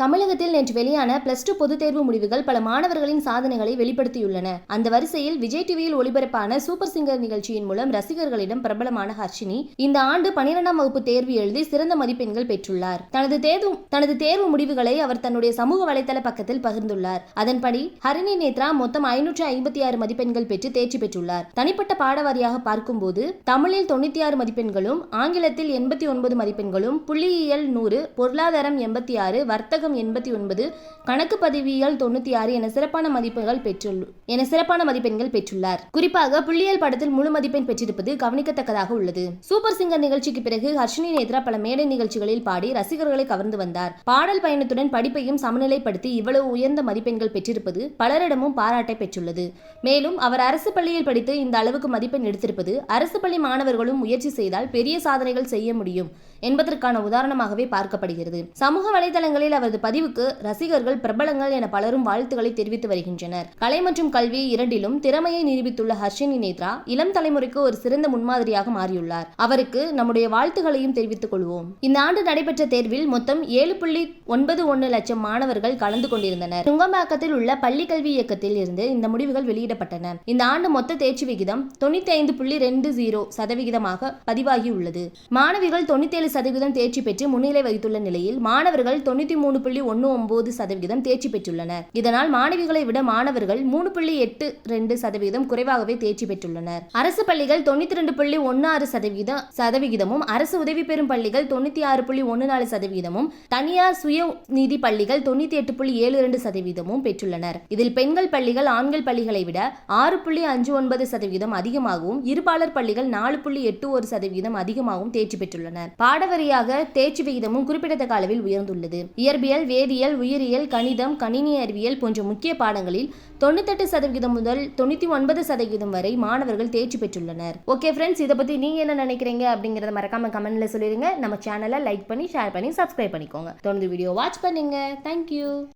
தமிழகத்தில் நேற்று வெளியான +2 பொதுத் தேர்வு முடிவுகள் பல மாணவர்களின் சாதனைகளை வெளிப்படுத்தியுள்ளன. அந்த வரிசையில் விஜய் டிவியில் ஒளிபரப்பான சூப்பர் சிங்கர் நிகழ்ச்சியின் மூலம் ரசிகர்களிடம் பிரபலமான ஹர்ஷினி இந்த ஆண்டு 12ஆம் வகுப்பு தேர்வு எழுதி சிறந்த மதிப்பெண்கள் பெற்றுள்ளார். தனது தேர்வு முடிவுகளை அவர் தன்னுடைய சமூக வலைதள பக்கத்தில் பகிர்ந்துள்ளார். அதன்படி ஹரிணி நேத்ரா மொத்தம் 556 மதிப்பெண்கள் பெற்று தேர்ச்சி பெற்றுள்ளார். தனிப்பட்ட பாடவாரியாக பார்க்கும்போது தமிழில் 96 மதிப்பெண்களும், ஆங்கிலத்தில் 89 மதிப்பெண்களும், புள்ளியியல் 100, பொருளாதாரம் 86, வர்த்தகம் 89, கணக்கு பதிவியல் 96 என சிறப்பான மதிப்பெண்கள் பெற்றுள்ளார். குறிப்பாக புள்ளியியல் பாடத்தில் முழு மதிப்பெண் பெற்றிருப்பது கவனிக்கத்தக்கதாக உள்ளது. சூப்பர் சிங்கர் நிகழ்ச்சிக்கு பிறகு ஹர்ஷினி நேத்ரா பல மேடை நிகழ்ச்சிகளில் பாடி ரசிகர்களை கவர்ந்து வந்தார். பாடல் பயணத்துடன் படிப்பையும் சமநிலைப்படுத்தி இவ்வளவு உயர்ந்த மதிப்பெண்கள் பெற்றிருப்பது பலரிடமும் பாராட்டை பெற்றுள்ளது. மேலும் அவர் அரசு பள்ளியில் படித்து இந்த அளவுக்கு மதிப்பெண் எடுத்திருப்பது அரசு பள்ளி மாணவர்களும் முயற்சி செய்தால் பெரிய சாதனைகள் செய்ய முடியும் என்பதற்கான உதாரணமாகவே பார்க்கப்படுகிறது. சமூக வலைதளங்களில் அவரது பதிவுக்கு ரசிகர்கள், பிரபலங்கள் என பலரும் வாழ்த்துக்களை தெரிவித்து வருகின்றனர். கலை மற்றும் கல்வி இரண்டிலும் திறமையை நிரூபித்துள்ள ஹர்ஷினி நேத்ரா இளம் தலைமுறைக்கு ஒரு சிறந்த முன்மாதிரியாக மாறியுள்ளார். அவருக்கு நம்முடைய வாழ்த்துக்களையும் தெரிவித்துக் கொள்வோம். இந்த ஆண்டு நடைபெற்ற தேர்வில் மொத்தம் 7.91 லட்சம் மாணவர்கள் கலந்து கொண்டிருந்தனர். நுங்கம்பாக்கத்தில் உள்ள பள்ளி கல்வி இயக்கத்தில் இருந்து இந்த முடிவுகள் வெளியிடப்பட்டன. இந்த ஆண்டு மொத்த தேர்ச்சி விகிதம் 95.20% பதிவாகியுள்ளது. மாணவிகள் 97% தேர்ச்சி பெற்று முன்னிலை வகித்துள்ள நிலையில் மாணவர்கள் 93.19% தேர்ச்சி பெற்றுள்ளனர். இதனால் மாணவிகளை விட மாணவர்கள் 3.82% குறைவாகவே தேர்ச்சி பெற்றுள்ளனர். அரசு பள்ளிகள் 92.16% அரசு உதவி பெறும் பள்ளிகள் 96.14%, தனியார் சுய நிதி பள்ளிகள் 98.72% பெற்றுள்ளனர். இதில் பெண்கள் பள்ளிகள் ஆண்கள் பள்ளிகளை விட 6.59% அதிகமாகவும், இருபாலர் பள்ளிகள் 4.81% அதிகமாகவும் தேர்ச்சி பெற்றுள்ளனர். பாடவாரியாக தேர்ச்சி விகிதமும் குறிப்பிடத்தக்க அளவில் உயர்ந்துள்ளது. இயற்பியல், வேதியியல், உயிரியல், கணிதம், கணினி அறிவியல் போன்ற முக்கிய பாடங்களில் 98% முதல் 99% வரை மாணவர்கள் தேர்ச்சி பெற்றுள்ளனர். ஓகே ஃப்ரெண்ட்ஸ், இதை பத்தி நீங்க என்ன நினைக்கிறீங்க அப்படிங்கறத மறக்காம கமெண்ட்ல சொல்லிருங்க. நம்ம சேனலை லைக் பண்ணி, ஷேர் பண்ணி, சப்ஸ்கிரைப் பண்ணிக்கோங்க. தொடர்ந்து வீடியோ வாட்ச் பண்ணுங்க. தேங்க்யூ.